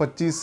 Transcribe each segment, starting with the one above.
25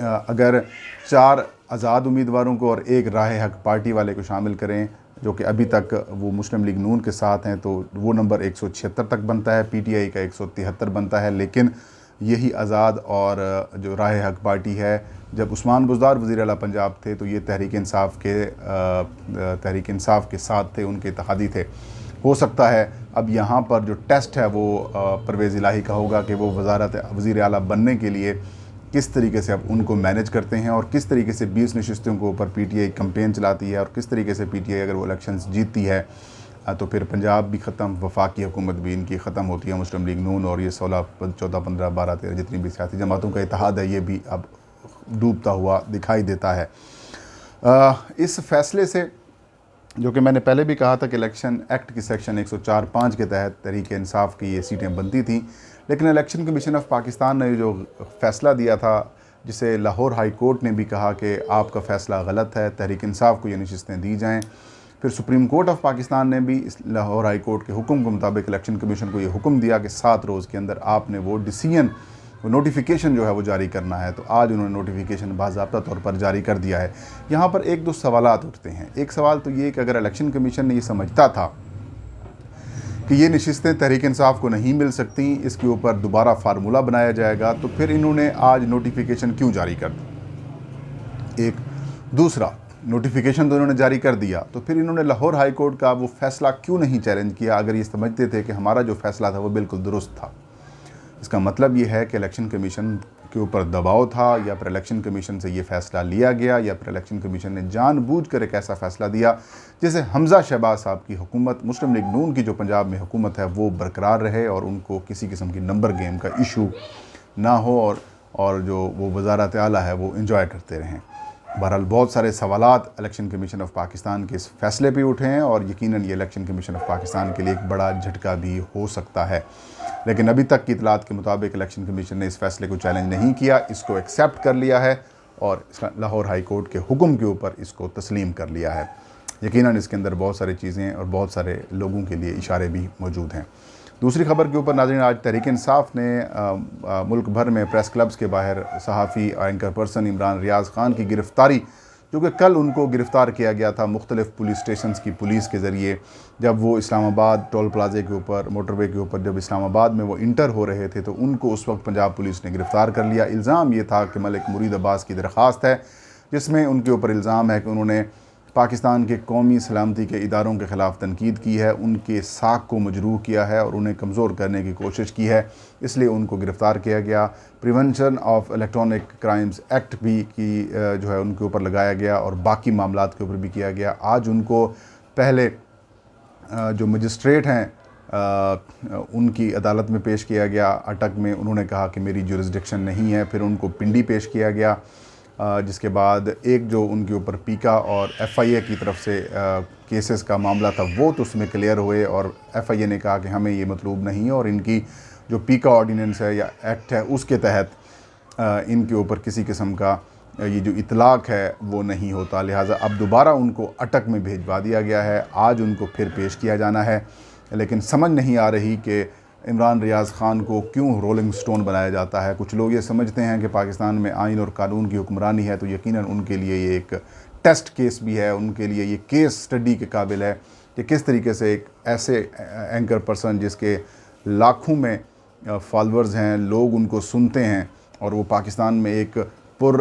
اگر 4 آزاد امیدواروں کو اور 1 راہ حق پارٹی والے کو شامل کریں جو کہ ابھی تک وہ مسلم لیگ نون کے ساتھ ہیں تو وہ نمبر 176 تک بنتا ہے، پی ٹی آئی کا 173 بنتا ہے۔ لیکن یہی آزاد اور جو راہ حق پارٹی ہے، جب عثمان بزدار وزیر اعلیٰ پنجاب تھے تو یہ تحریک انصاف کے ساتھ تھے، ان کے اتحادی تھے۔ ہو سکتا ہے اب یہاں پر جو ٹیسٹ ہے وہ پرویز الہی کا ہوگا کہ وہ وزیر اعلیٰ بننے کے لیے کس طریقے سے اب ان کو مینج کرتے ہیں اور کس طریقے سے 20 نشستوں کے اوپر پی ٹی آئی کمپین چلاتی ہے، اور کس طریقے سے پی ٹی آئی اگر وہ الیکشنز جیتتی ہے تو پھر پنجاب بھی ختم، وفاقی حکومت بھی ان کی ختم ہوتی ہے، مسلم لیگ نون اور یہ 16 14 15 12 13 جتنی بھی سیاسی جماعتوں کا اتحاد ہے یہ بھی اب ڈوبتا ہوا دکھائی دیتا ہے۔ اس فیصلے سے، جو کہ میں نے پہلے بھی کہا تھا کہ الیکشن ایکٹ کی سیکشن 104(5) کے تحت تحریک انصاف کی یہ سیٹیں بنتی تھیں، لیکن الیکشن کمیشن آف پاکستان نے جو فیصلہ دیا تھا، جسے لاہور ہائی کورٹ نے بھی کہا کہ آپ کا فیصلہ غلط ہے، تحریک انصاف کو یہ نشستیں دی جائیں، پھر سپریم کورٹ آف پاکستان نے بھی اس لاہور ہائی کورٹ کے حکم کے مطابق الیکشن کمیشن کو یہ حکم دیا کہ 7 روز کے اندر آپ نے وہ نوٹیفیکیشن جو ہے وہ جاری کرنا ہے۔ تو آج انہوں نے نوٹیفیکیشن باضابطہ طور پر جاری کر دیا ہے۔ یہاں پر 1-2 سوالات اٹھتے ہیں۔ ایک سوال تو یہ کہ اگر الیکشن کمیشن نے یہ سمجھتا تھا کہ یہ نشستیں تحریک انصاف کو نہیں مل سکتی، اس کے اوپر دوبارہ فارمولہ بنایا جائے گا، تو پھر انہوں نے آج نوٹیفیکیشن کیوں جاری کر دی؟ ایک دوسرا، نوٹیفیکیشن تو انہوں نے جاری کر دیا، تو پھر انہوں نے لاہور ہائی کورٹ کا وہ فیصلہ کیوں نہیں چیلنج کیا اگر یہ سمجھتے تھے کہ ہمارا جو فیصلہ تھا وہ بالکل درست تھا؟ اس کا مطلب یہ ہے کہ الیکشن کمیشن کے اوپر دباؤ تھا، یا پھر الیکشن کمیشن سے یہ فیصلہ لیا گیا، یا پھر الیکشن کمیشن نے جان بوجھ کر ایک ایسا فیصلہ دیا جسے حمزہ شہباز صاحب کی حکومت، مسلم لیگ نون کی جو پنجاب میں حکومت ہے وہ برقرار رہے اور ان کو کسی قسم کی نمبر گیم کا ایشو نہ ہو، اور جو وہ وزارت اعلیٰ ہے وہ انجوائے کرتے رہیں۔ بہرحال بہت سارے سوالات الیکشن کمیشن آف پاکستان کے اس فیصلے پہ اٹھے ہیں، اور یقیناً یہ الیکشن کمیشن آف پاکستان کے لیے ایک بڑا جھٹکا بھی ہو سکتا ہے۔ لیکن ابھی تک کی اطلاعات کے مطابق الیکشن کمیشن نے اس فیصلے کو چیلنج نہیں کیا، اس کو ایکسیپٹ کر لیا ہے اور لاہور ہائی کورٹ کے حکم کے اوپر اس کو تسلیم کر لیا ہے۔ یقیناً اس کے اندر بہت ساری چیزیں اور بہت سارے لوگوں کے لیے اشارے بھی موجود ہیں۔ دوسری خبر کے اوپر ناظرین، آج تحریک انصاف نے ملک بھر میں پریس کلبز کے باہر صحافی اینکر پرسن عمران ریاض خان کی گرفتاری، جو کہ کل ان کو گرفتار کیا گیا تھا مختلف پولیس اسٹیشنز کی پولیس کے ذریعے، جب وہ اسلام آباد ٹول پلازے کے اوپر، موٹر وے کے اوپر جب اسلام آباد میں وہ انٹر ہو رہے تھے تو ان کو اس وقت پنجاب پولیس نے گرفتار کر لیا۔ الزام یہ تھا کہ ملک مرید عباس کی درخواست ہے، جس میں ان کے اوپر الزام ہے کہ انہوں نے پاکستان کے قومی سلامتی کے اداروں کے خلاف تنقید کی ہے، ان کے ساکھ کو مجروح کیا ہے اور انہیں کمزور کرنے کی کوشش کی ہے، اس لیے ان کو گرفتار کیا گیا۔ Prevention of electronic crimes act بھی جو ہے ان کے اوپر لگایا گیا اور باقی معاملات کے اوپر بھی کیا گیا۔ آج ان کو پہلے جو مجسٹریٹ ہیں ان کی عدالت میں پیش کیا گیا اٹک میں، انہوں نے کہا کہ میری جورسڈکشن نہیں ہے، پھر ان کو پنڈی پیش کیا گیا، جس کے بعد ایک جو ان کے اوپر پیکا اور ایف آئی اے کی طرف سے کیسز کا معاملہ تھا وہ تو اس میں کلیئر ہوئے، اور ایف آئی اے نے کہا کہ ہمیں یہ مطلوب نہیں ہے، اور ان کی جو پیکا آرڈیننس ہے یا ایکٹ ہے اس کے تحت ان کے اوپر کسی قسم کا یہ جو اطلاق ہے وہ نہیں ہوتا، لہٰذا اب دوبارہ ان کو اٹک میں بھیجوا دیا گیا ہے۔ آج ان کو پھر پیش کیا جانا ہے، لیکن سمجھ نہیں آ رہی کہ عمران ریاض خان کو کیوں رولنگ سٹون بنایا جاتا ہے۔ کچھ لوگ یہ سمجھتے ہیں کہ پاکستان میں آئین اور قانون کی حکمرانی ہے، تو یقیناً ان کے لیے یہ ایک ٹیسٹ کیس بھی ہے، ان کے لیے یہ کیس سٹڈی کے قابل ہے کہ کس طریقے سے ایک ایسے اینکر پرسن جس کے لاکھوں میں فالورز ہیں، لوگ ان کو سنتے ہیں، اور وہ پاکستان میں ایک پر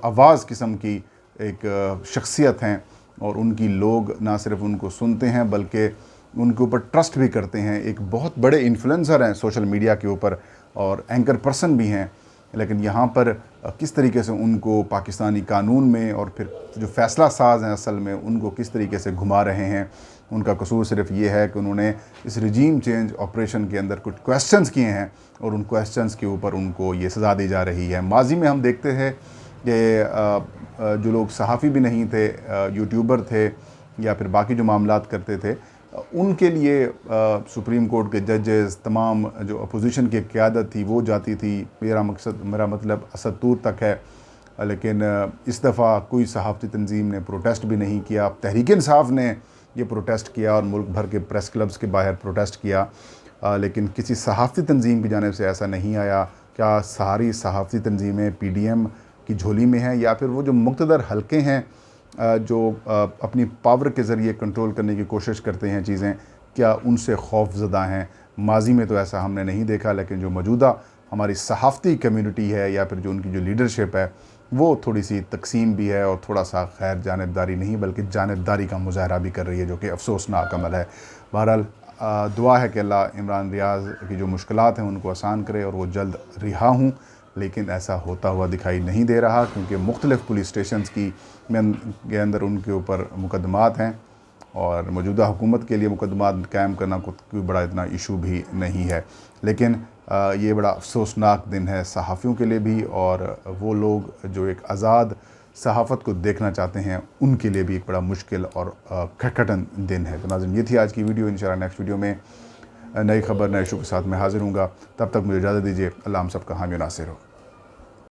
آواز قسم کی ایک شخصیت ہیں، اور ان کی لوگ نہ صرف ان کو سنتے ہیں بلکہ ان کے اوپر ٹرسٹ بھی کرتے ہیں، ایک بہت بڑے انفلوئنسر ہیں سوشل میڈیا کے اوپر اور اینکر پرسن بھی ہیں، لیکن یہاں پر کس طریقے سے ان کو پاکستانی قانون میں اور پھر جو فیصلہ ساز ہیں اصل میں ان کو کس طریقے سے گھما رہے ہیں۔ ان کا قصور صرف یہ ہے کہ انہوں نے اس رجیم چینج آپریشن کے اندر کچھ کویسچنز کیے ہیں، اور ان کویسچنز کے اوپر ان کو یہ سزا دی جا رہی ہے۔ ماضی میں ہم دیکھتے تھے کہ جو لوگ صحافی بھی نہیں تھے، یوٹیوبر تھے یا پھر باقی جو معاملات کرتے تھے، ان کے لیے سپریم کورٹ کے ججز، تمام جو اپوزیشن کی قیادت تھی وہ جاتی تھی، میرا مطلب اسد طور تک ہے، لیکن اس دفعہ کوئی صحافتی تنظیم نے پروٹیسٹ بھی نہیں کیا۔ تحریک انصاف نے یہ پروٹیسٹ کیا اور ملک بھر کے پریس کلبز کے باہر پروٹیسٹ کیا، لیکن کسی صحافتی تنظیم کی جانب سے ایسا نہیں آیا۔ کیا ساری صحافتی تنظیمیں پی ڈی ایم کی جھولی میں ہیں، یا پھر وہ جو مقتدر حلقے ہیں جو اپنی پاور کے ذریعے کنٹرول کرنے کی کوشش کرتے ہیں چیزیں، کیا ان سے خوف زدہ ہیں؟ ماضی میں تو ایسا ہم نے نہیں دیکھا، لیکن جو موجودہ ہماری صحافتی کمیونٹی ہے یا پھر جو ان کی جو لیڈرشپ ہے وہ تھوڑی سی تقسیم بھی ہے اور تھوڑا سا خیر جانبداری نہیں بلکہ جانبداری کا مظاہرہ بھی کر رہی ہے، جو کہ افسوسناک عمل ہے۔ بہرحال دعا ہے کہ اللہ عمران ریاض کی جو مشکلات ہیں ان کو آسان کرے اور وہ جلد رہا ہوں، لیکن ایسا ہوتا ہوا دکھائی نہیں دے رہا، کیونکہ مختلف پولیس اسٹیشنز کے اندر ان کے اوپر مقدمات ہیں، اور موجودہ حکومت کے لیے مقدمات قائم کرنا کوئی بڑا اتنا ایشو بھی نہیں ہے، لیکن یہ بڑا افسوسناک دن ہے صحافیوں کے لیے بھی، اور وہ لوگ جو ایک آزاد صحافت کو دیکھنا چاہتے ہیں ان کے لیے بھی ایک بڑا مشکل اور کھٹکھٹن دن ہے۔ تو ناظرین، یہ تھی آج کی ویڈیو۔ انشاءاللہ نیکسٹ ویڈیو میں نئی خبر نئے ایشو کے ساتھ میں حاضر ہوں گا، تب تک مجھے اجازت دیجیے۔ اللہ ہم سب کا حامی و ناصر ہو۔